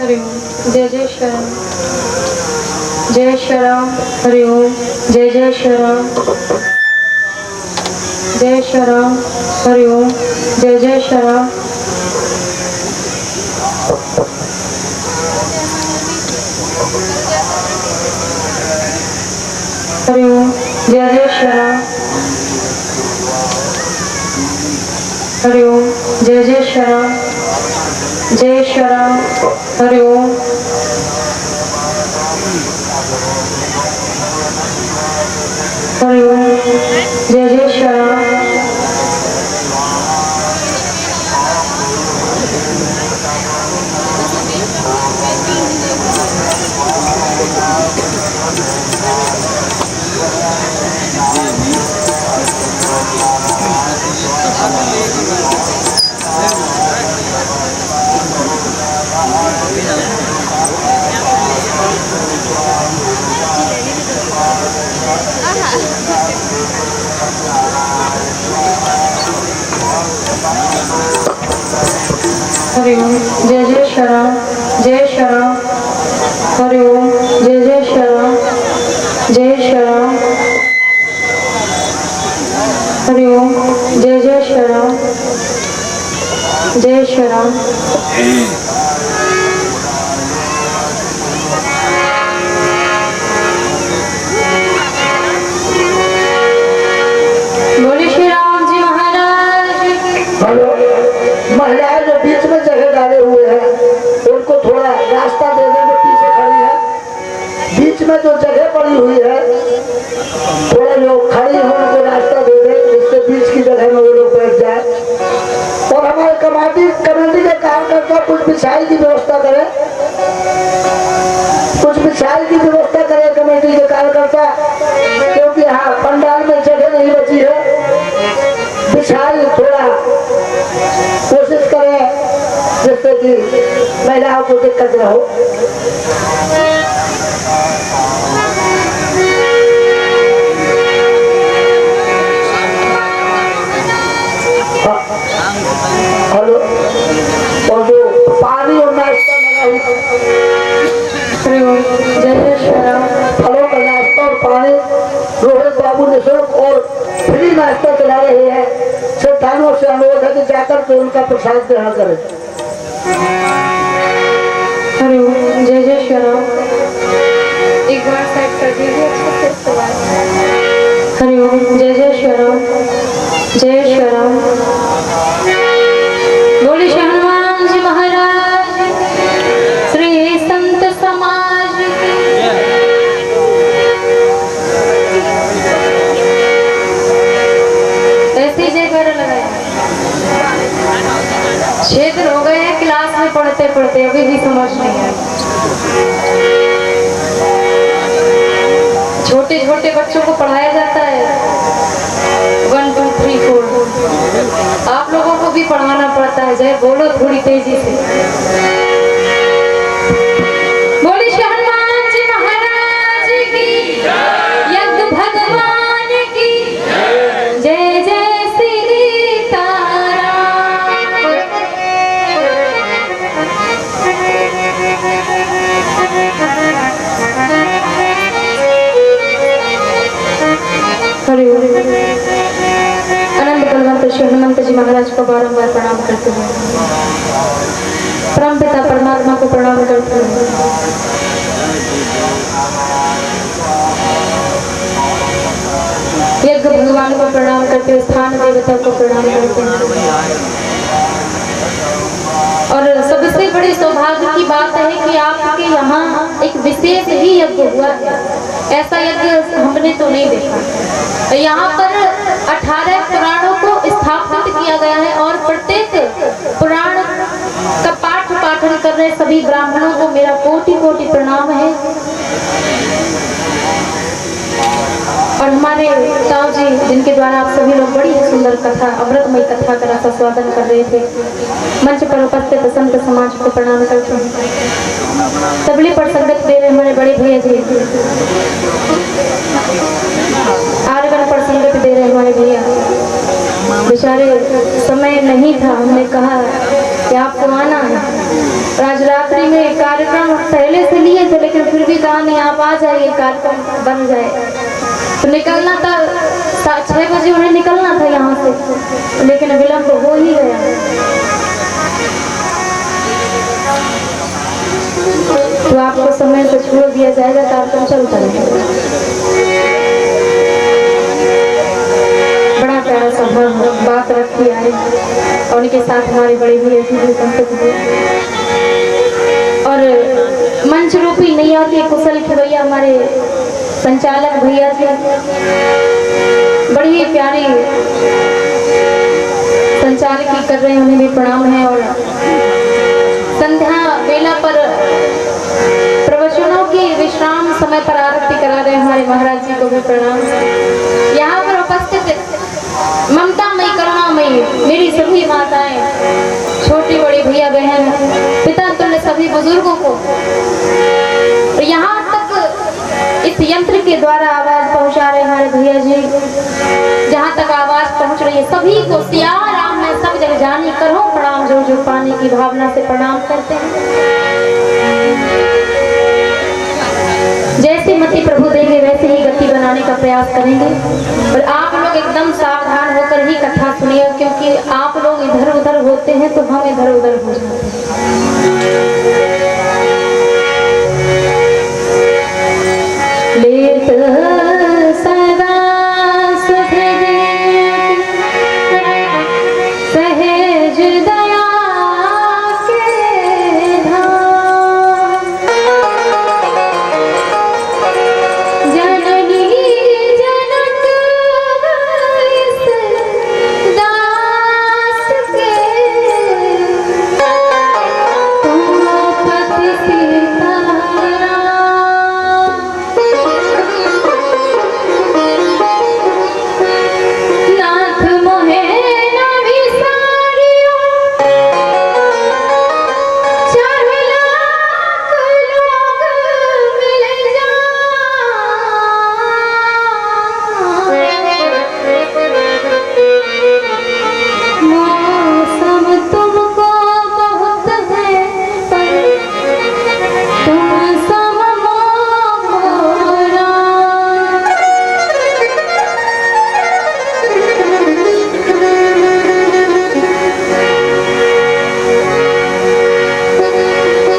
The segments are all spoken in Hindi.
हरि ओम जय जय श्री राम जय श्री राम हरि ओम जय जय श्री राम जय श्री राम हरि ओम जय जय श्री राम हरि ओम जय जय श्री राम हरि ओम जय जय श्री राम जय श्री राम हरि ओम हरि ओम जय जय श्री राम हरि ओम जय जय श्री राम जय श्री राम हरि ओम जय जय श्री राम जय श्री राम हरि ओम जय जय श्री राम जय श्री राम बोले श्री राम जी महाराज महिलाएं जो बीच में जगह डाले हुए हैं उनको थोड़ा रास्ता देने में पीछे खड़ी है। बीच में जो जगह पड़ी हुई है थोड़ा लोग खड़ी हो उनको रास्ता दे दे, जिससे बीच की जगह में वो लोग बैठ जाए। और हमारे कमेटी के कार्यकर्ता कुछ बिछाई की व्यवस्था करे, कुछ बिछाई की व्यवस्था करे कमेटी के कार्यकर्ता, क्योंकि यहाँ पंडाल में जगह नहीं बची है। बिछाई थोड़ा कोशिश करें जिससे कि महिलाओं को दिक्कत न हो। हेलो, और जो पानी और नाश्ता लगा हुआ जय जय श्री राम फलों का नाश्ता और पानी रोहित बाबू निःशुल्क और फ्री नाश्ता चला रहे हैं। श्रद्धालुओं से अनुरोध है कि जाकर के उनका प्रसाद ग्रहण करें। हरि ओम जय जय श्री राम एक बार साइड कर दीजिए अच्छे से। हरि ओम जय जय श्री राम जय श्री राम बोले श्री हनुमान जी महाराज श्री संत समाज ऐसी जगह लगाए क्षेत्र हो गए हैं क्लास में पढ़ते पढ़ते अभी भी समझ नहीं है। छोटे छोटे बच्चों को पढ़ाया जाता है 1 2 3 4। आप लोगों को भी पढ़ाना पड़ता है। जय बोलो थोड़ी तेजी से। बोली श्री हनुमान जी महाराज की यज्ञ भगवान की जय जय सीताराम। हरि ओम अनंत बलवंत श्री हनुमंत जी महाराज को बारंबार प्रणाम करते हुए परम पिता परमात्मा को प्रणाम करते हुए यज्ञ भगवान को प्रणाम करते हुए स्थान देवता को प्रणाम करते हैं। और सबसे बड़ी सौभाग्य की बात है कि आपके यहाँ एक विशेष ही यज्ञ हुआ है। ऐसा यज्ञ हमने तो नहीं देखा। यहाँ पर 18 पुराणों को स्थापित किया गया है और प्रत्येक पुराण का पाठन कर रहे सभी ब्राह्मणों को मेरा कोटि कोटि प्रणाम है। और हमारे ताऊ जी जिनके द्वारा आप सभी लोग बड़ी सुंदर कथा अमृतमय कथा का आस्वादन कर रहे थे, मंच पर उपस्थित संत समाज को प्रणाम करते हैं। तबले पर संगत दे रहे हमारे बड़े भैया जी, आरगन पर संगत दे रहे हमारे भैया। बेचारे समय नहीं था, हमने कहा कि आपको आना है आज रात्रि में कार्यक्रम पहले से लिए थे, लेकिन फिर भी कहा नहीं आप आ जाइए, कार्यक्रम बन जाए। तो निकलना था 6 बजे, उन्हें निकलना था यहाँ से, लेकिन विलम्ब हो ही गया। तो आपको समय से छोड़ दिया जाएगा, कार्यक्रम चलता रहेगा। बड़ा प्यारा सभा बात रखी आए, और उनके साथ हमारे बड़े भैया जी और मंच रूपी नैया के कुशल खिवैया हमारे संचालक भैया जी, बड़ी प्यारी संचालकी कर रहे हैं, उन्हें भी प्रणाम है। और संध्या बेला पर प्रवचनों की विश्राम समय पर आरती करा रहे हमारे महाराज जी को भी प्रणाम। यहाँ पर उपस्थित ममतामयी करुणामयी मेरी सभी माताएं, छोटी बड़ी भैया बहन, पिता तुल्य सभी बुजुर्गों को, यहाँ तक इस यंत्र के द्वारा आवाज पहुंचा रहे हमारे भैया जी, जहाँ तक आवाज पहुंच रही है सभी को सिया राम में सब जग जानी करो प्रणाम, जो जो पाने की भावना से प्रणाम करते हैं। जैसे मति प्रभु देंगे वैसे ही गति बनाने का प्रयास करेंगे। और आप लोग एकदम सावधान होकर ही कथा सुनिए, क्योंकि आप लोग इधर उधर होते हैं तो हम इधर उधर हो जाते हैं। लेत सदा सुख सहज दया के धाम, जननी जनक इस दास के, तुम पति सीताराम। नाथ मोहे न विसारियो, चाहे लाख लोग मिल जाएं। मौसम तुमको बहुत है, पर तुम सम मोरा।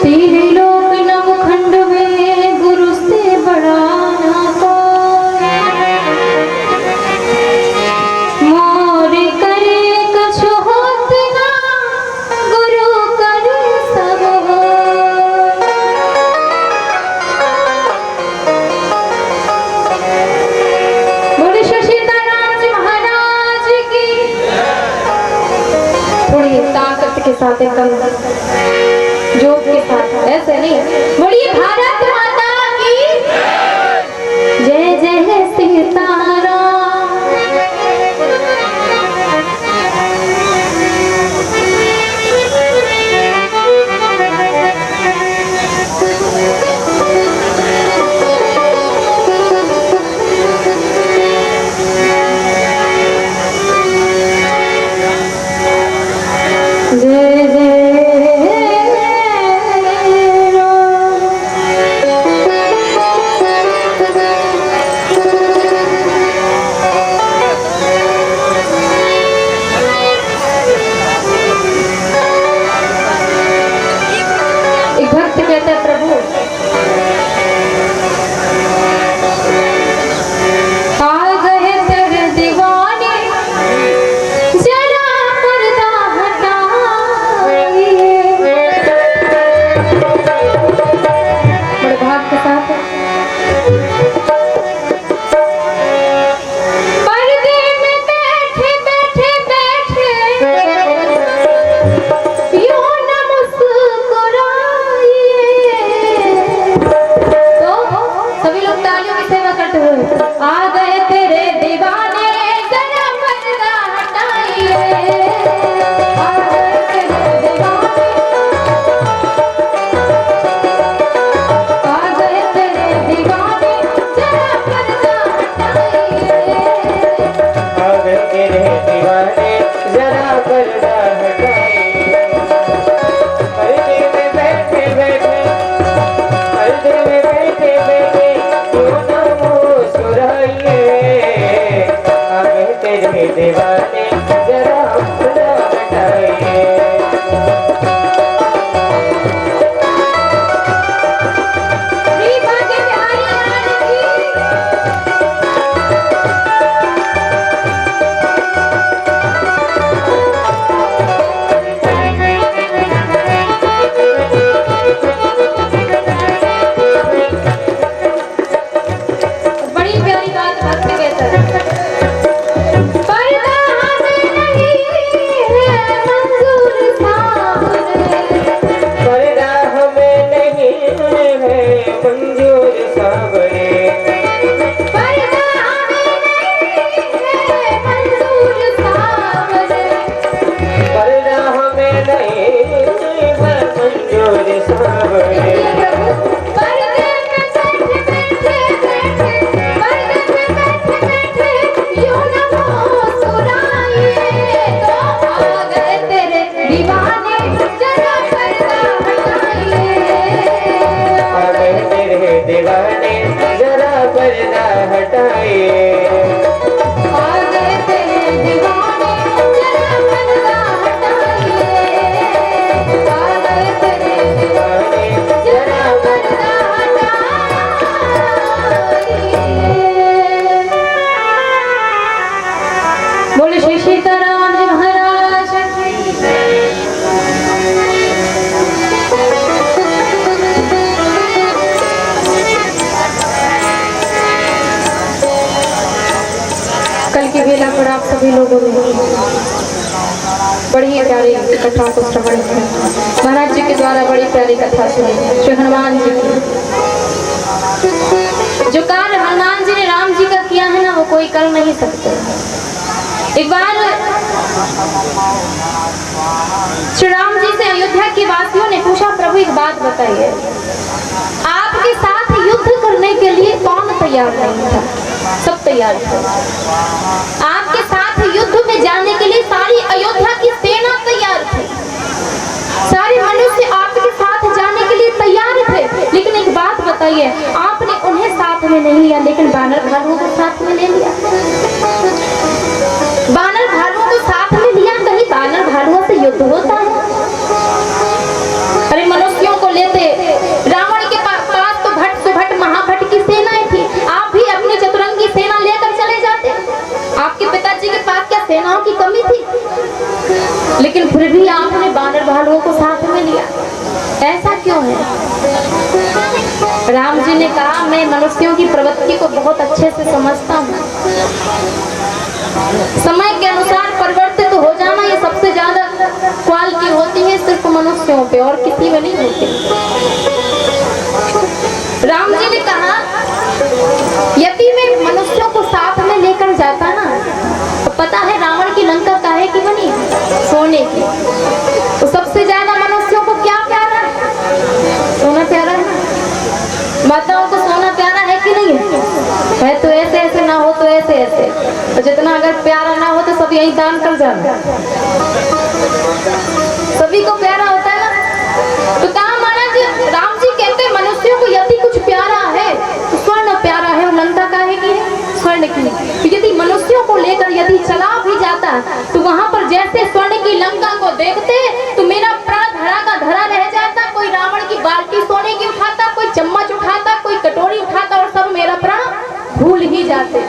तेरे लोक नवखंड में गुरु से बड़ा ना कोई, मोर करे कछु होत ना, गुरु करे सब होय। बोले श्री सीताराम जी महाराज की। थोड़ी ताकत के साथ, एकदम जोश के साथ, ऐसे नहीं। बोलिए भारत माता की जय जय सीताराम। जय जय एक भक्त कहता है, प्रभु आ गए तेरे दीवाने, जरा पर्दा हटाइए। बड़े भाग के साथ पर्दे में बैठे बैठे बैठे यूं न मुस्कुराइए। सभी लोगों ने बड़ी प्यारी कथा को श्रवण किया। महाराज जी के द्वारा बड़ी प्यारी कथा सुनी श्री हनुमान जी की। जो कार्य हनुमान जी ने राम जी का किया है ना, वो कोई कर नहीं सकते। एक बार श्री राम जी से अयोध्या के वासियों ने पूछा, प्रभु एक बात बताइए, आपके साथ युद्ध करने के लिए कौन तैयार नहीं था? सब तैयार थे। आपके साथ युद्ध में जाने के लिए सारी अयोध्या की सेना तैयार थी, सारे मनुष्य आपके साथ जाने के लिए तैयार थे। लेकिन एक बात बताइए, आपने उन्हें साथ में नहीं लिया, लेकिन बानर भालुओं को साथ में ले लिया। बानर भालुओं को साथ में लिया, कहीं बानर भालुओं से युद्ध होता है? अरे मनुष्यों को लेते, रावण के पास तो भट सुभट महाभट की सेनाएं थी, आप भी अपनी चतुरंगी सेना लेकर चले जाते। आपके पिताजी के पास क्या सेनाओं की कमी थी? लेकिन फिर भी आपने बानर भालुओं को साथ में लिया, ऐसा क्यों है? राम जी ने कहा, मैं मनुष्यों की प्रवृत्ति को बहुत अच्छे से समझता हूँ। समय के अनुसार परिवर्तित हो जाना ये सबसे ज्यादा क्वालिटी होती है सिर्फ मनुष्यों पे, और किसी में नहीं होती। राम जी ने कहा, यदि मैं मनुष्यों को साथ में लेकर जाता ना, तो पता है रावण की लंका काहे की बनी? सोने की। तो सबसे ज्यादा मनुष्यों को क्या प्यारा है? सोना प्यारा है। माताओं को सोना प्यारा है कि नहीं है? तो ऐसे ऐसे ना हो तो ऐसे ऐसे, तो जितना अगर प्यारा ना हो तो सब यही दान कर जाना। सभी को प्यारा होता है ना। तो कहा महाराज, राम जी कहते मनुष्यों को यदि कुछ प्यारा है तो स्वर्ण प्यारा है, और लंका काहे की है? स्वर्ण की। तो यदि मनुष्यों को लेकर यदि चला भी जाता तो वहां पर जैसे स्वर्ण की लंका को देखते तो मेरा प्राण धरा का धरा रह जाता। कोई रावण की बाल्टी सोने की उठाता, कोई चम्मच उठाता, कोई कटोरी उठाता, और सब मेरा प्राण भूल ही जाते।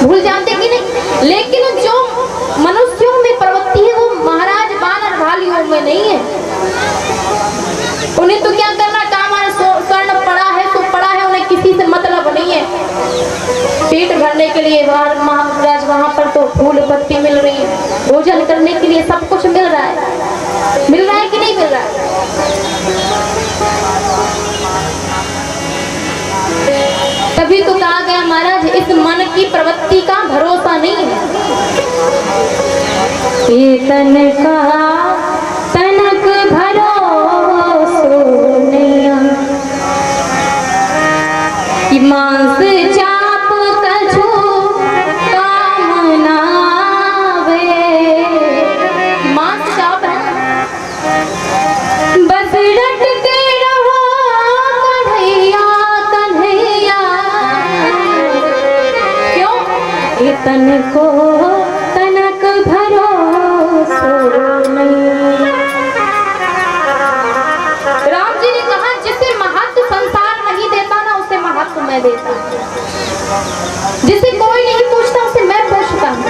भूल जाते कि नहीं? लेकिन जो मनुष्यों में प्रवृत्ति है वो महाराज बानर भालुओं में नहीं है। उन्हें तो क्या करना काम है, स्वर्ण पड़ा है तो पड़ा है, उन्हें किसी से मतलब नहीं है। पेट भरने के लिए महाराज वहां पर तो फूल पत्ती मिल रही है, भोजन करने के लिए सब कुछ मिल रहा है। मिल रहा है कि नहीं मिल रहा है? तभी तो कहा गया महाराज, इस मन की प्रवृत्ति का भरोसा नहीं है। ये तन का तनक भरोसो नैया, कि मांस चाप कछु काम नावे। मांस चाप है, बस रट के रहो कन्हैया कन्हैया। क्यों? ये तन को तनक भरोसो नहीं। राम जी ने कहा, जिसे महत्व संसार नहीं देता ना, उसे महत्व मैं देता। जिसे कोई नहीं पूछता उसे मैं पूछता हूँ,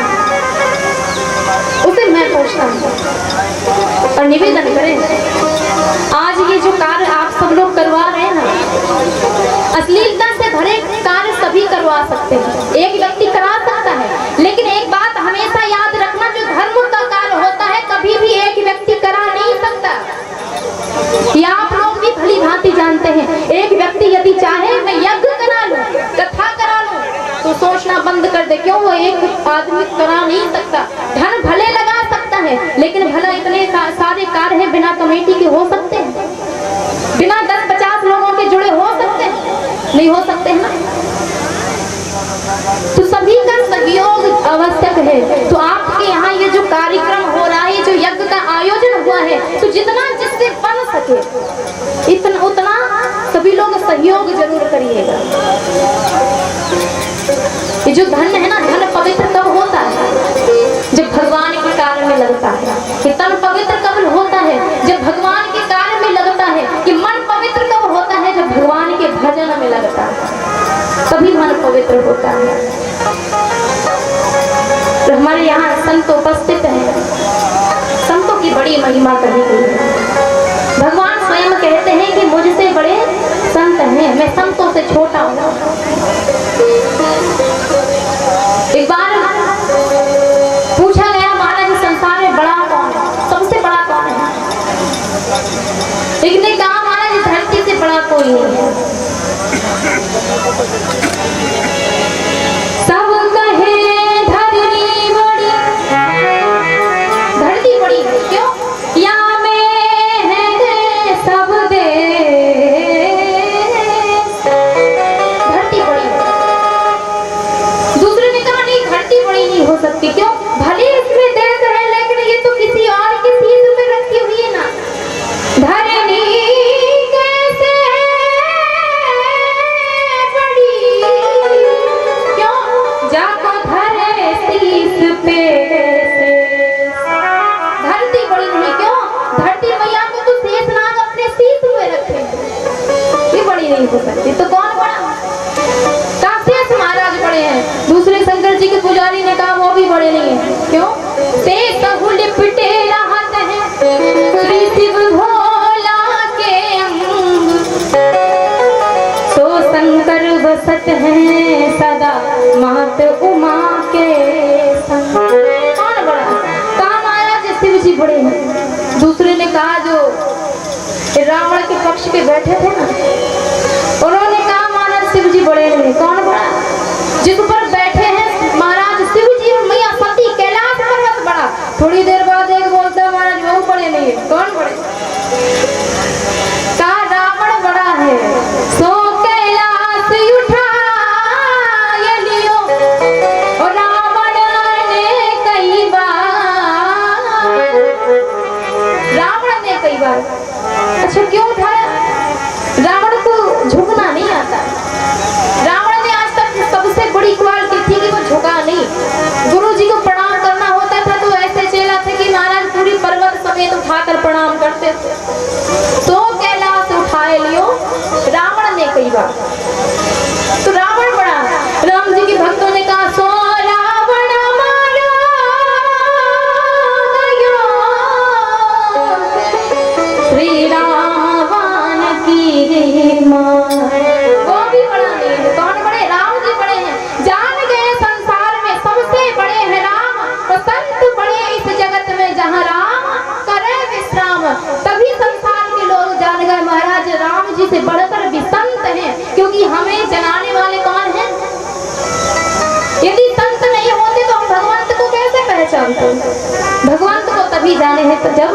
उसे मैं पूछता हूँ। और निवेदन करें, आज ये जो कार्य आप सब लोग करवा रहे हैं ना, अश्लीलता से भरे कार्य सभी करवा सकते हैं, एक व्यक्ति करा सकता है। लेकिन एक बात हमेशा याद रखना, जो धर्म का कार्य होता है कभी भी एक व्यक्ति करा नहीं सकता। ये आप लोग भी भली भांति जानते हैं। एक व्यक्ति यदि चाहे मैं यज्ञ करा लूं, कथा करा लूं, तो सोचना बंद कर दे, क्यों? वो एक आदमी करा नहीं सकता। धन भले लगा सकता है, लेकिन भला इतने सारे कार्य हैं बिना कमेटी के हो सकते हैं? बिना 10-50 लोगों के जुड़े हो सकते हैं? नहीं हो सकते हैं ना। तो सभी का सहयोग आवश्यक है। तो आपके यहाँ ये जो कार्यक्रम हो रहा है, जो यज्ञ का आयोजन हुआ है, तो जितना जिससे बन सके उतना सभी लोग सहयोग जरूर करिएगा। ये जो धन है ना, धन पवित्र कब होता है? जब भगवान के कार्य में लगता है। ये तन पवित्र कब होता है? जब भगवान के कार्य में लगता है। कि मन पवित्र कब होता है? जब भगवान के भजन में लगता है, तभी मन पवित्र होता है। तो हमारे यहाँ संत उपस्थित हैं, संतों की बड़ी महिमा कही गई है। भगवान स्वयं कहते हैं कि मुझसे बड़े संत हैं, मैं संतों से छोटा हूँ। एक बार लेकिन कहा महाराज इस धरती से बड़ा कोई नहीं है। सब कहे धरती बड़ी, धरती बड़ी है क्यों? या में है सब देश, धरती बड़ी है। दूसरे ने कहा नहीं धरती बड़ी नहीं हो सकती, क्यों? भले इसमें देश है लेकिन ये तो किसी और की चीज में रखी हुई है ना। धरनी कैसे बड़ी, क्यों? जाको धरे शीस पे, धरती बड़ी नहीं क्यों? धरती मैया को तो शेषनाग अपने शीस में रखे, ये बड़ी नहीं हो सकती। तो कौन बड़ा? काशेष महाराज बड़े हैं। दूसरे शंकर जी के पुजारी ने कहा वो भी बड़े नहीं है, क्यों? शेष लिपटे रहत हैं श्री शिव भोला के अंग, सो शंकर बसत हैं सदा मात उमा के संग। कौन बड़ा? कहा महाराज शिव जी बड़े हैं। दूसरे ने कहा जो रावण के पक्ष पे बैठे थे ना, उन्होंने कहा महाराज शिव जी बड़े नहीं। कौन बड़ा? जिस पर बैठे हैं महाराज शिव जी और मैया सती, कैलाश पर्वत बड़ा। थोड़ी देर बाद एक बोलता है महाराज वो बड़े नहीं है। कौन बड़े? कहा रावण बड़ा है, सो कैलाश उठा ये लियो, और रावण ने कई बार, रावण ने कई बार। अच्छा क्यों उठाया? रावण को झुकना नहीं आता। रावण ने आज तक सबसे बड़ी क्वालिटी थी कि वो झुका नहीं। गुरु जी को प्रणाम करना होता था तो ऐसे चेला थे कि महाराज पूरी पर्वत समेत उठाकर प्रणाम करते थे। तो कैलाश उठाए लियो, रावण ने कई बार। तो रावण बड़ा। राम जी के भक्तों ने कहा सो रावण मारो गयो, श्री रावण की मां। वो भी बड़ा नहीं है। कौन बड़े? राम जी बड़े हैं। जान गए संसार में सबसे बड़े हैं राम, तो संत बड़े इस जगत में जहाँ राम करे विश्राम। तभी संसार के लोग जान गए महाराज राम जी से बढ़कर भी संत हैं, क्योंकि हमें जनाने वाले कौन हैं? यदि संत नहीं होते तो हम भगवंत को कैसे पहचानते? भगवंत को तभी जाने हैं तो जब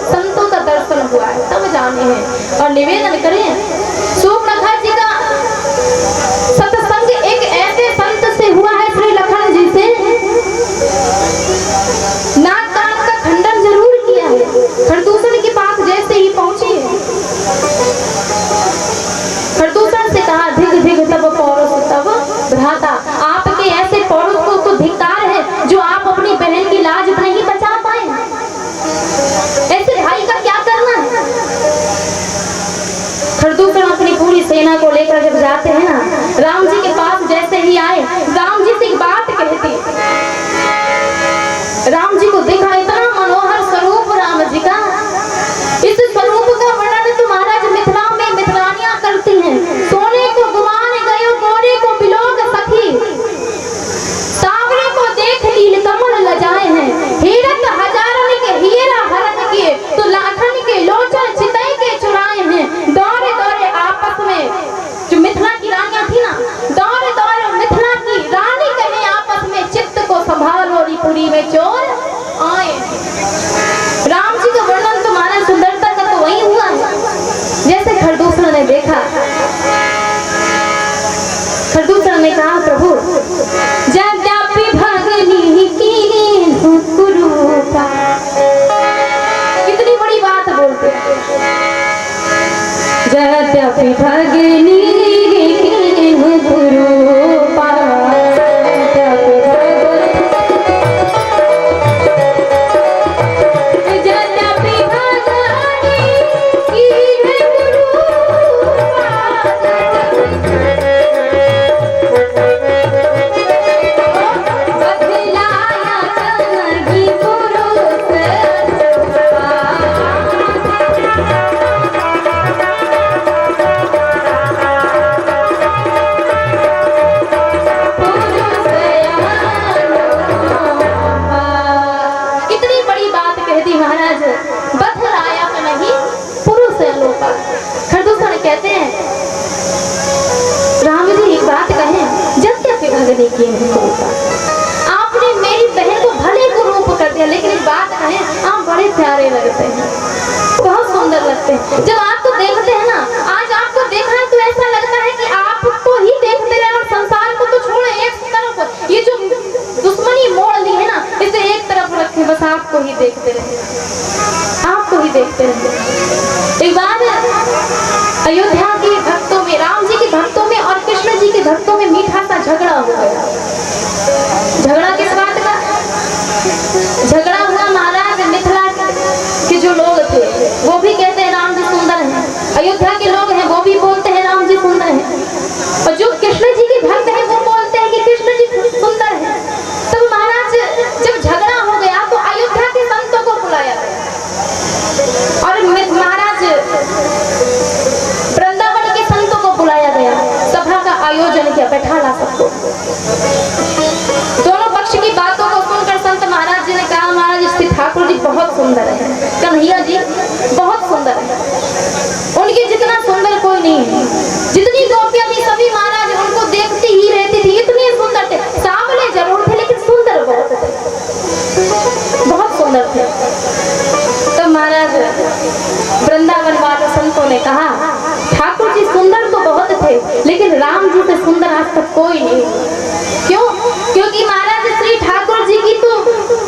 संतों का दर्शन हुआ है तब जाने हैं। और निवेदन करें सूर्पनखा जी का सत्संग एक ऐसे संत से हुआ है श्री लखन जी से, नाक कान का खंडन जरूर किया है। खरदूषण के पास जैसे ही पहुंची है, खरदूषण से कहा धिग धिग तब पौरुष तब भ्राता। आपके ऐसे पौरुष को तो धिक्कार है जो आप अपनी बहन की लाज नहीं बचा पाए। ऐसे भाई का क्या करना है? खरदूषण अपनी पूरी सेना को लेकर जब जाते हैं ना, राम जी के पास जैसे ही आए, राम जी से एक बात कहते। राम जी को देखा, इतना मनोहर स्वरूप राम जी का। इस स्वरूप का वर्णन तो महाराज मिथिला में मिथिलानियां करती हैं। सोने को गुमान गयो गोरे को बिलोक सखी, सावरे को देख लील कमल लजाए हैं। हीरत हजारन के हीरा हरण किए, तो लाखन के लोचन चितई के चुराए हैं। दौरे दौरे आपस में, जो मिथिला की रानियां थी ना, दौरे दौरे मिथिला की रानी कहे आपस में, चित्त को संभालो रिपुरी में चोर आए। राम जी का वर्णन तो महाराज सुंदरता का तो वही हुआ है जैसे खरदूषण ने देखा। खरदूषण ने कहा प्रभु यद्यपि भगनी की रूपा, कितनी बड़ी बात बोलते हैं। यद्यपि भगनी की रूपा, कीन क्रूरता। आपने मेरी बहन को भले कुरूप कर दिया, लेकिन एक बात कहें, आप बड़े प्यारे लगते हैं, बहुत सुंदर लगते हैं। जब आपको देखते हैं ना, आज आपको देखा है तो ऐसा लगता है कि आपको ही देखते रहे और संसार को तो छोड़े, एक तरफ ये जो दुश्मनी मोड़ ली है ना, इसे एक तरफ रखे, बस आपको ही देखते रहे, आपको ही देखते रहे। एक बार अयोध्या के भक्तों में, राम जी के भक्तों में और कृष्ण जी के भक्तों में मीठा सा झगड़ा हो गया। झगड़ा किस बात का? झगड़ा हुआ महाराज मिथिला के जो लोग थे वो भी कहते हैं राम जी सुंदर हैं, अयोध्या के लोग हैं वो भी बोलते हैं राम जी सुंदर हैं, और जो कृष्ण जी के भक्त हैं वो बोलते हैं कि कृष्ण जी सुंदर हैं। तब महाराज जब झगड़ा हो गया तो अयोध्या के संतों को बुलाया गया और महाराज वृंदावन के संतों को बुलाया गया, सभा का आयोजन किया, बैठाला सबको। दोनों पक्ष की बातों को सुनकर संत महाराज जी ने कहा, महाराज श्री ठाकुर जी बहुत सुंदर है, कन्हैया जी बहुत सुंदर है, उनके जितना सुंदर कोई नहीं है। जितनी गोपियां थी सभी महाराज उनको देखती ही रहती थी, इतने सुंदर थे, सांवले जरूर थे लेकिन सुंदर बहुत थे, बहुत सुंदर थे। तो महाराज वृंदावन वाले संतों ने कहा, ठाकुर जी सुंदर तो बहुत थे लेकिन राम जी से सुंदर आज तक कोई नहीं। क्यों? क्योंकि महाराज श्री ठाकुर जी की तो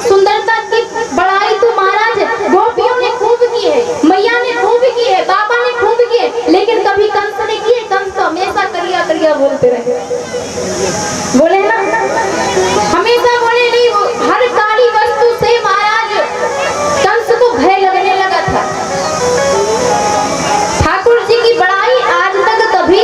सुंदरता की बड़ाई तो महाराज गोपियों ने खूब की है, मैया ने खूब की है, बाबा ने खूब की है, लेकिन कभी कंस ने की है? कंस तो हमेशा करिया करिया बोलते रहे, बोले ना, हमेशा बोले नहीं, हर काली वस्तु से महाराज कंस को भय लगने लगा था। ठाकुर जी की बड़ाई आज तक कभी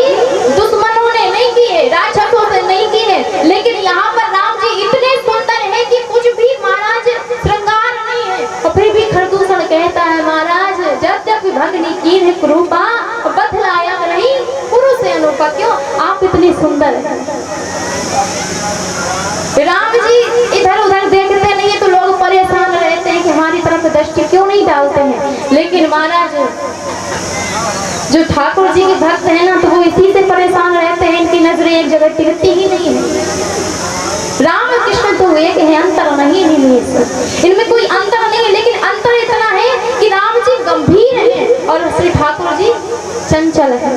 दुश्मनों ने नहीं की है, राक्षसों से नहीं की है, लेकिन यहाँ पर राम जी इतने सुंदर है कि कुछ भी महाराज श्रृंगार नहीं है, और फिर भी खरदूषण कहता है महाराज, जब जब भगनी की है कृपा बदलाया नहीं पुरुष से अनुपा। क्यों? आप इतनी सुंदर हैं। राम जी इधर उधर देखते नहीं है तो लोग परेशान रहते हैं कि हमारी तरफ दृष्टि क्यों नहीं डालते हैं, लेकिन महाराज जो ठाकुर जी के भक्त हैं ना, तो वो इसी से परेशान रहते हैं, इनकी नजरें एक जगह टिकती ही नहीं है। राम और कृष्ण तो एक है, अंतर नहीं है, इनमें कोई अंतर नहीं है, लेकिन अंतर इतना है कि राम जी गंभीर हैं और श्री ठाकुर जी चंचल है।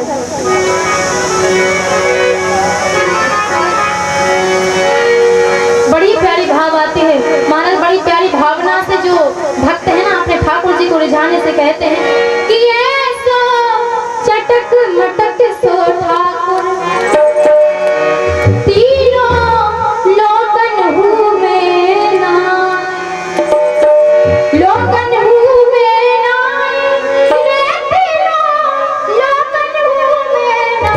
बड़ी प्यारी भाव आती है महाराज, बड़ी प्यारी भावना से जो भक्त है ना अपने ठाकुर जी को रिझाने से कहते हैं कि ऐसा चटक मटक सो ठाकुर तीनों लोकन हुए ना, लोकन हुए ना, तीनों लोकन हुए ना।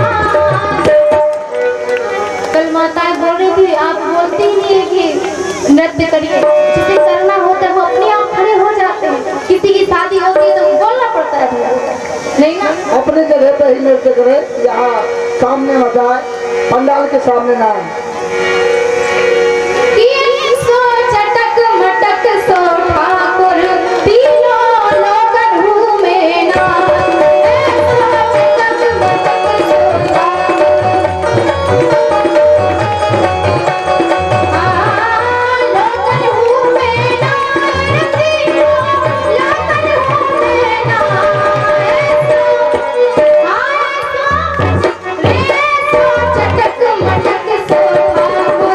कल माताएं बोल रही थी, आप बोलती नहीं है कि नृत्य करिए, जिसे करना होता है वो अपने आप खड़े हो जाते हैं। किसी की शादी होती है तो बोलना पड़ता है भैया, नहीं ना, अपने जगह पे ही नृत्य करे, यहाँ सामने मत आए, पंडाल के सामने ना आए। सो चटक मटक सो ठाकुर तीनों लोकन हुए ना, चटक मटक सो ठाकुर चटक मटक सो ठाकुर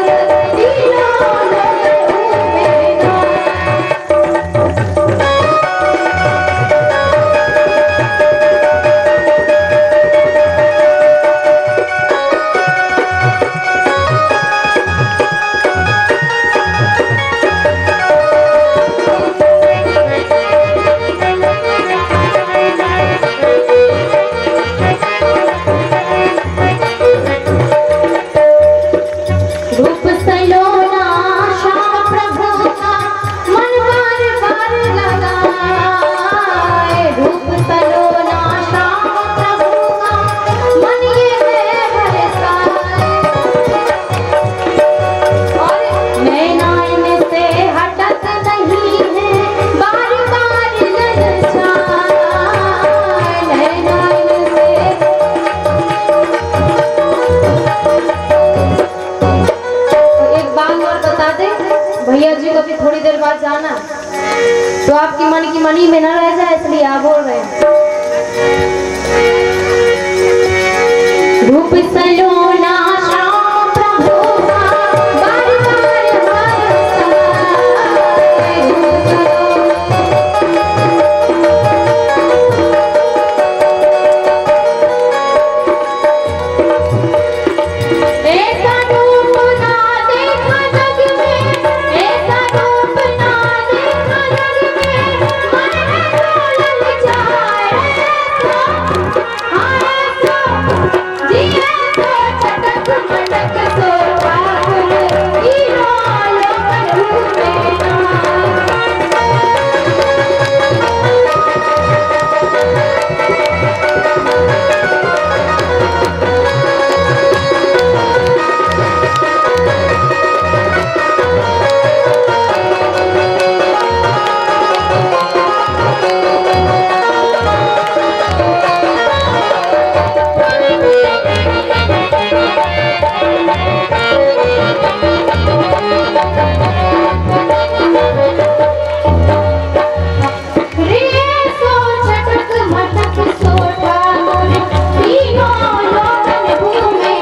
भक्ति में न रह जाए, इसलिए आप बोल रहे हैं। रूप सलोना श्याम प्रभु का बार बार ऐसा रूप ना देखा जग में, ऐसा रूप ना देखा जग में, मन में डोल जाए जिए तो चटक मटक सो पागल हीरो लोकन घूमे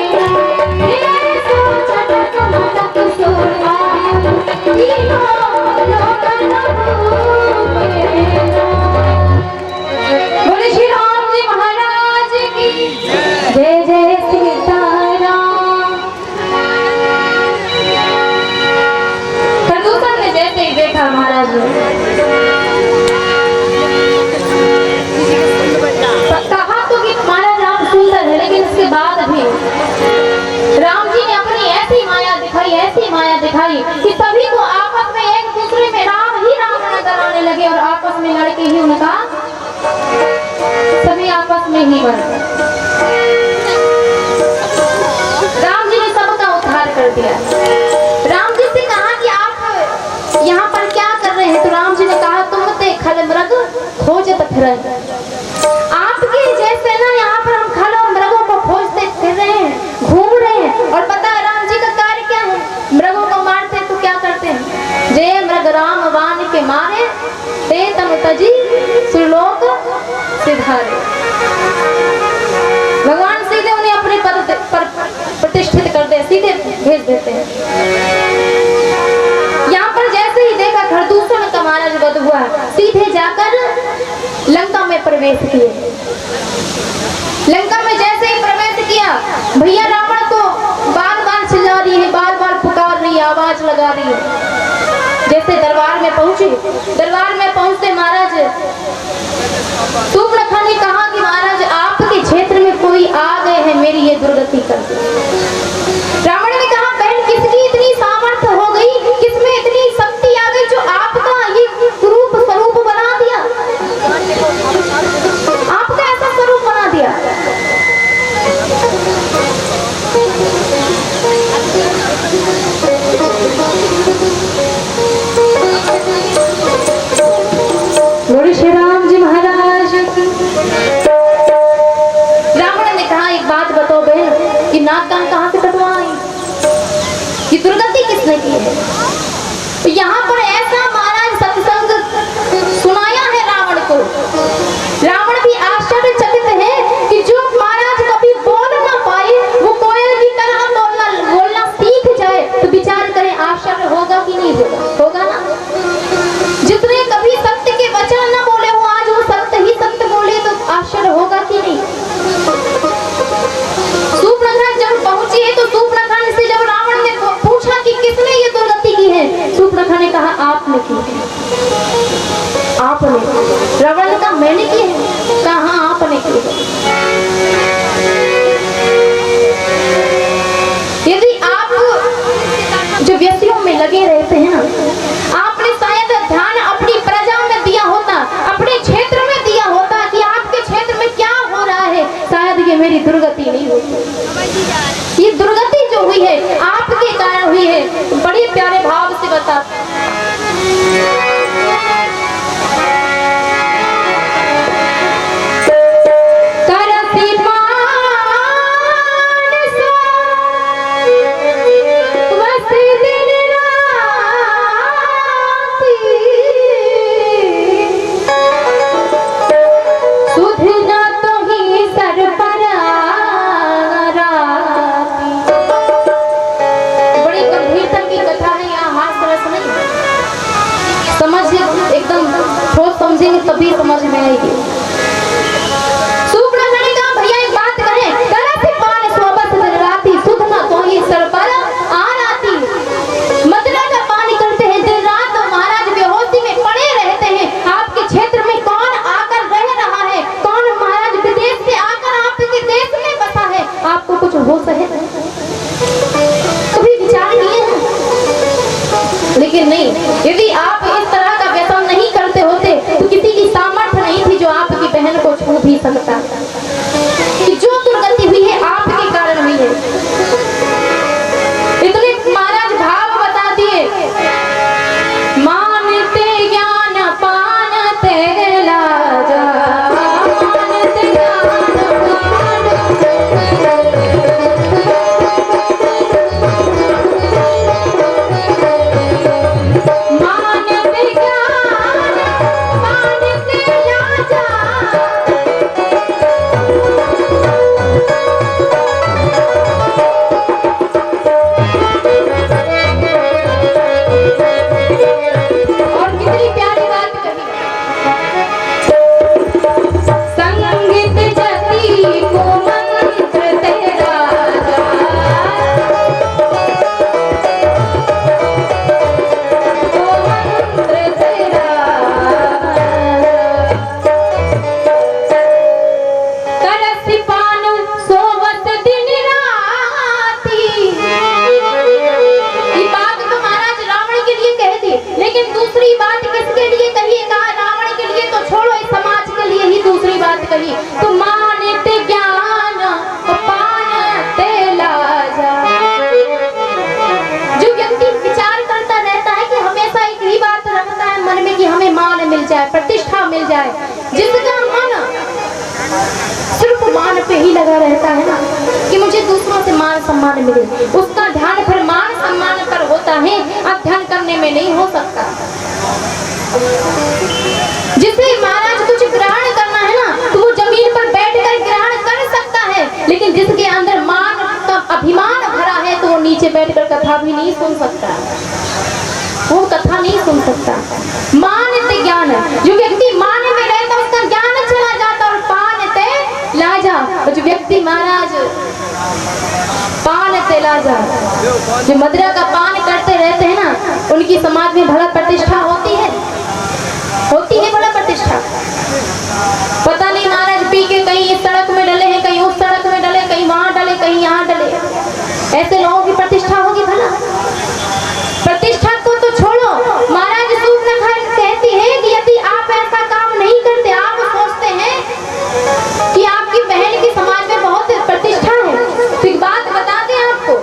दिखाई कि सभी को आपस में एक दूसरे में राम ही राम नजर आने लगे और आपस में लड़के ही उनका सभी आपस में ही बन गए। राम जी ने सबका उद्धार कर दिया। राम जी से कहा कि आप यहाँ पर क्या कर रहे हैं, तो राम जी ने कहा तुम ते खल मृग खोजत फिर, आपके जैसे ना यहाँ पर हम खल और मृगों को खोजते फिर रहे हैं, घूम रहे हैं। और पता है राम जी का कार्य क्या है, मृगों को मारते तो क्या करते हैं, जय मृग राम वान के मारे ते तम तजी सुलोक सिधारे। भगवान सीधे उन्हें अपने पद पर प्रतिष्ठित कर दे, सीधे भेज देते हैं। यहाँ पर जैसे ही देखा खरदूषण का महाराज वध हुआ, सीधे जाकर लंका में प्रवेश किए। लंका में जैसे ही प्रवेश किया, भैया रावण को बार बार चिल्ला रही है, बार बार पुकार रही है, आवाज लगा रही है। जैसे दरबार में पहुंची, दरबार में पहुंचते महाराज शूर्पणखा ने कहा कि महाराज आपके क्षेत्र में कोई आ गए हैं, मेरी ये दुर्गति कर दो। रावण ने कहा बहन किसकी इतनी सामर्थ्य हो गई, किसमें इतनी शक्ति आ गई जो आपका ये रूप स्वरूप बना दिया, आपका ऐसा स्वरूप बना दिया। बोले श्री राम जी महाराज की। रावण ने कहा एक बात बताओ बहन, कि नाक कान कहाँ से कटवाई, ये दुर्गति किसने की है। तो यहाँ पर ऐसा महाराज सत्संग सुनाया है रावण को। रावण भी आश्चर्यचकित है कि जो महाराज कभी बोल ना पाए वो कोयल की तरह बोलना सीख जाए, तो विचार करें आश्चर्य होगा कि नहीं होगा, होगा ना। जितने कभी सत्य के वचन न बोले हो, आज वो सत्य ही सत्य बोले, तो आश्चर्य होगा कि नहीं। शूर्पणखा जब पहुंची है तो शूर्पणखा से जब रावण ने पूछा कि किसने ये दुर्गति की है, शूर्पणखा ने कहा आपने की है, आपने। रावण ने कहा मैंने की है, कहा हाँ आपने की है। यदि आप जो व्यक्तियों में लगे रहते हैं ना, आपने शायद ध्यान अपनी प्रजा में दिया होता, अपने क्षेत्र में दिया होता कि आपके क्षेत्र में क्या हो रहा है, शायद ये मेरी दुर्गति नहीं होती। ये दुर्गति जो हुई है आपके कारण हुई है। बड़े प्यारे भाव से बता नहीं सकता कि जो दुर्गति हुई है आपके कारण हुई है। इतने महाराज भाव बता दिए, मानते ज्ञान पानते लाजा, मानते ज्ञान प्रतिष्ठा मिल जाए, जिसका मन सिर्फ मान पे ही लगा रहता है ना कि मुझे दूसरों से मान सम्मान मिले, उसका ध्यान फिर मान सम्मान पर होता है, अध्ययन करने में नहीं हो सकता। जिसे महाराज कुछ ग्रहण करना है ना तो वो जमीन पर बैठकर ग्रहण कर सकता है, लेकिन जिसके अंदर मान का अभिमान भरा है तो वो नीचे बैठकर कथा भी नहीं सुन सकता, वो कथा नहीं सुन सकता। मानते ज्ञान, जो व्यक्ति मान में रहता उसका ज्ञान चला जाता, और पानते लाजा, जो व्यक्ति महाराज पानते लाजा, जो मदिरा का पान करते रहते हैं ना, उनकी समाज में भला प्रतिष्ठा होती है भला प्रतिष्ठा। पता नहीं महाराज पी के कहीं इस सड़क में डले हैं, कहीं उस सड़क में डले, कहीं वहां डले, कहीं यहाँ डले, ऐसे लोगों की प्रतिष्ठा होगी भला? प्रतिष्ठा को तो छोड़ो, महाराज सूर्पनखा कहती है कि यदि आप ऐसा काम नहीं करते, आप सोचते हैं कि आपकी बहन की समाज में बहुत प्रतिष्ठा है, तो एक बात बता दें आपको,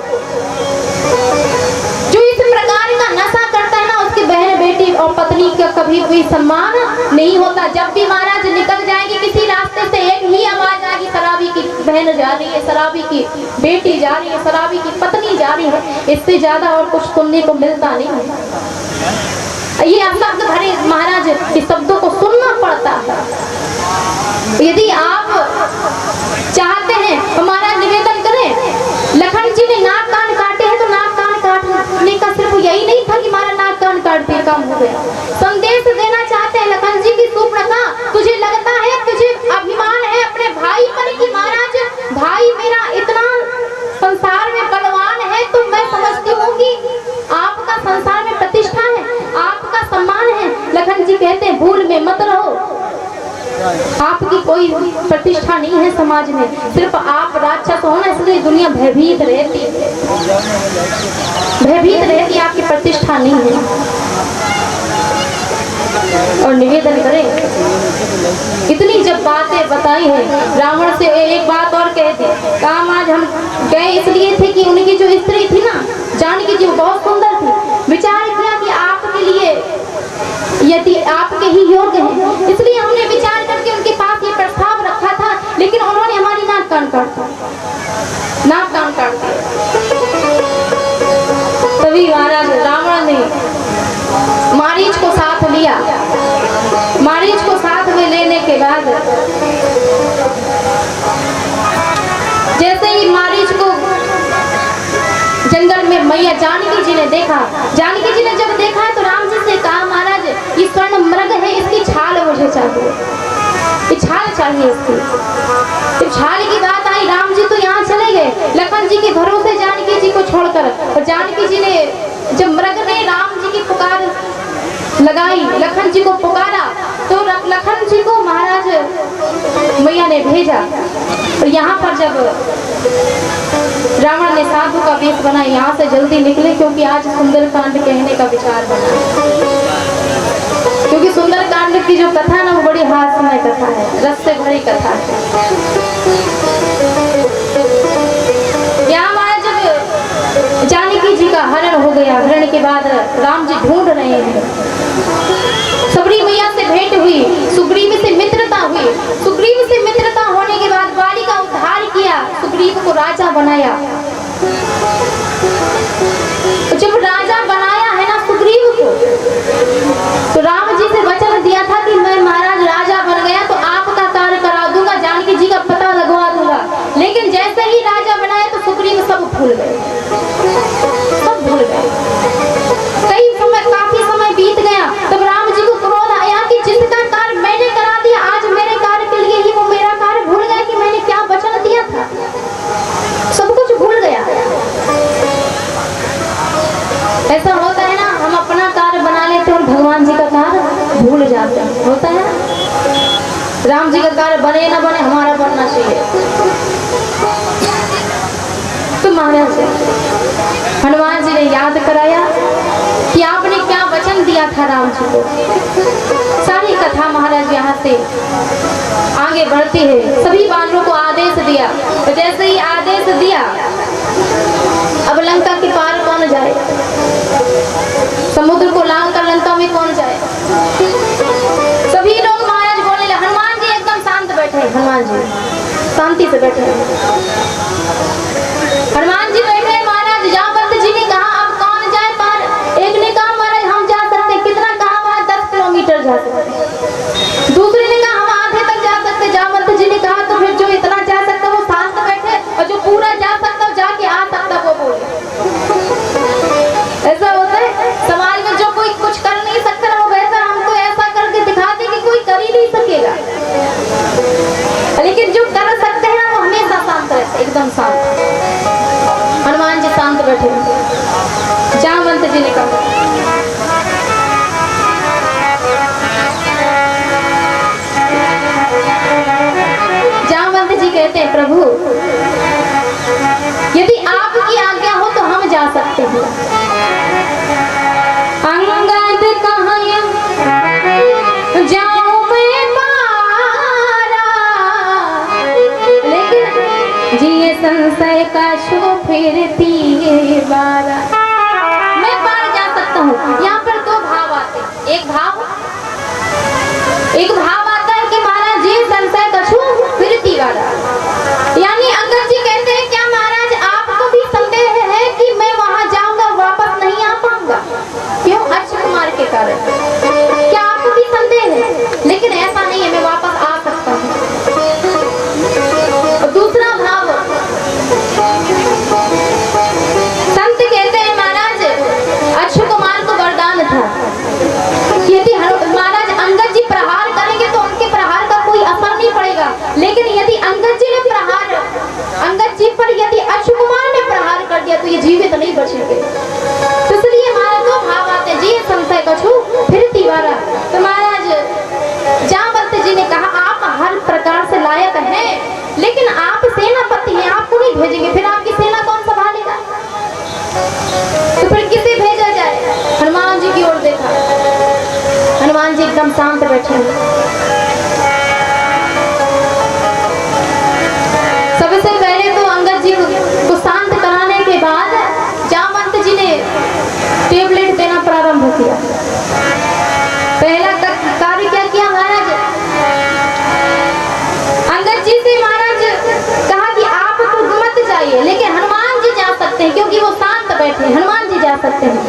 जो इस प्रकार का नशा करता है ना, उसकी बहन बेटी और पत्नी का कभी कोई सम्मान नहीं होता। जब भी महाराज निकल जाएंगे किसी रास्ते से, एक ही आवाज आएगी, शराबी की बहन जा रही है, शराबी की बेटी जा रही है, शराबी की पत्नी जा रही है, इससे ज्यादा और कुछ सुनने को मिलता नहीं है। ये शब्द भरे महाराज, इस शब्दों को सुनना पड़ता है। यदि आप चाहते हैं तो महाराज निवेदन करें, लखन जी ने नाक कान काटे हैं तो नाक कान काटने का सिर्फ यही नहीं था कि हमारा नाक कान काट दिया काम हो गया। संदेश देना चाहते हैं लखन जी की सूर्पनखा, तुझे लगता है, तुझे अभिमान है अपने भाई पर कि महाराज भाई मेरा इतना संसार में बलवान है, तो मैं समझती हूँ कि आपका संसार में प्रतिष्ठा है, आपका सम्मान है। लखन जी कहते हैं भूल में मत रहो, आपकी कोई प्रतिष्ठा नहीं है समाज में, सिर्फ आप राक्षस हो ना, इसलिए दुनिया भयभीत रहती है, आपकी प्रतिष्ठा नहीं है। और निवेदन करें, इतनी जब बातें बताई हैं, रावण से एक बात और कह दी, काम आज हम गए इसलिए थे कि उनकी जो स्त्री थी ना जानकी जी, वो बहुत सुंदर थी, विचार किया कि आपके लिए यदि आपके ही योग्य हैं, इसलिए हमने विचार करके उनके पास ये प्रस्ताव रखा था, लेकिन उन्होंने हमारी नाक कान काट दिया। तभी महाराज रावण ने मारीच को साथ लिया। मारीच को साथ में लेने के बाद जैसे ही मारीच को जंगल में मैया जानकी जी ने देखा, जानकी जी ने जब देखा तो राम जी से कहा, महाराज ये स्वर्ण मृग है, इसकी छाल मुझे चाहिए, ये छाल चाहिए इसकी। जब छाल की बात आई, राम जी तो यहाँ चले गए लखन जी के भरोसे जानकी जी को छोड़कर, और जानकी जी ने जब मृग ने राम जी की पुकार लगाई, लखन जी को पुकारा, तो लखन जी को महाराज मैया ने भेजा। और यहाँ पर जब रावण ने साधु का वेश बना, यहाँ से जल्दी निकले क्योंकि आज सुंदरकांड कहने का विचार बना, क्योंकि सुंदरकांड की जो कथा ना वो बड़ी हास्यमय कथा है, रस से भरी कथा है। यहाँ महाराज जब जानकी जी का हरण हो गया, हरण के बाद राम जी ढूंढ रहे हैं, सबरी मैया से भेंट हुई, सुग्रीव से मित्रता हुई, सुग्रीव से मित्रता होने के बाद बाली का उद्धार किया, सुग्रीव को राजा बनाया। तो जब राजा बनाया है ना सुग्रीव को, तो राम जी से वचन दिया था कि मैं महाराज राजा बन गया तो आपका कार्य करा दूंगा, जानकी जी का पता लगवा दूंगा। लेकिन जैसे ही राजा बनाया तो सुग्रीव सब भूल गए, सब भूल गए। काफी समय बीत गया, तब राम जी को क्रोध आया कि जिसका कार्य मैंने करा दिया, आज मेरे कार्य के लिए ही वो मेरा कार्य भूल गया कि मैंने क्या वचन दिया था, सब कुछ भूल गया। ऐसा होता है ना, हम अपना कार्य बना लेते हैं और भगवान जी का कार्य भूल जाते हैं, होता है ना। राम जी का कार्य बने ना बने, हमारा बनना चाहिए। तो महाराज हनुमान जी ने याद कराया कि आपने क्या वचन दिया था राम जी को। सारी कथा महाराज यहाँ से आगे बढ़ती है। सभी वानरों को आदेश दिया, तो जैसे ही आदेश दिया, अब लंका के पार कौन जाए, समुद्र को लांग कर लंका में कौन जाए। सभी लोग महाराज बोले, हनुमान जी एकदम शांत बैठे, हनुमान जी शांति से बैठे। हनुमान जी बैठे, महाराज जामवंत जी ने कहा अब कौन जाए पार। एक ने कहा महाराज हम जा सकते, कितना कहा वहां 10 किलोमीटर जा सकते। दूसरे ने कहा हम आधे तक जा सकते। जामवंत जी ने कहा तो फिर जो इतना जा सकता वो शांत बैठे, और जो पूरा जा सकता जाके आ सकता वो बोले। ऐसा होता है समाज में, जो कोई कुछ कर नहीं सकता ना, वो बेहतर हमको ऐसा करके दिखाते कि कोई कर ही नहीं सकेगा। लेकिन जो कर सकते हैं ना वो हमेशा शांत रहते, एकदम शांत। हनुमान जी शांत बैठे। जामवंत जी ने कहा जामवंत जी कहते हैं प्रभु यदि आपकी आज्ञा हो तो हम जा सकते हैं। अंगद कहाँ जाऊं मैं पारा, लेकिन जिए संशय का छो फिरती है बारा। मैं पार जा सकता हूँ। यहाँ पर दो भाव आते हैं, एक भाव आता है कि महाराज जी संशय का छो फिरती वाला, यानी अंगद जी कहते हैं क्या महाराज आपको भी संदेह है कि मैं वहां जाऊंगा वापस नहीं आ पाऊंगा, क्यों अक्षय कुमार के कारण, क्या आपको भी संदेह है। लेकिन ऐसा नहीं है, मैं वापस आ सकता हूँ। दूसरा भाव संत कहते हैं महाराज अक्षय कुमार को वरदान था, यदि महाराज अंगद जी प्रहार करेंगे तो उनके प्रहार का कोई असर नहीं पड़ेगा, लेकिन यदि अंगद जी पर यदि अक्षय कुमार ने प्रहार कर दिया तो ये जीवित नहीं बचेंगे। तो इसलिए महाराज दो भाव आते हैं, जी संशय का छू फिर तीवारा। तो महाराज जामवंत जी ने कहा आप हर प्रकार से लायक हैं, लेकिन आप सेनापति हैं, आपको नहीं भेजेंगे, फिर आपकी सेना कौन संभालेगा। तो फिर किसे भेजा जाए। हनुमान जी की ओर देखा, हनुमान जी एकदम शांत बैठे। सबसे पहले तो अंगद जी को शांत कराने के बाद जामवंत जी ने टेबलेट देना प्रारंभ किया। पहला कार्य क्या किया महाराज, अंगद जी से महाराज कहा कि आप तो मत जाइए, लेकिन हनुमान जी जा सकते हैं, क्योंकि वो शांत बैठे, हनुमान जी जा सकते हैं।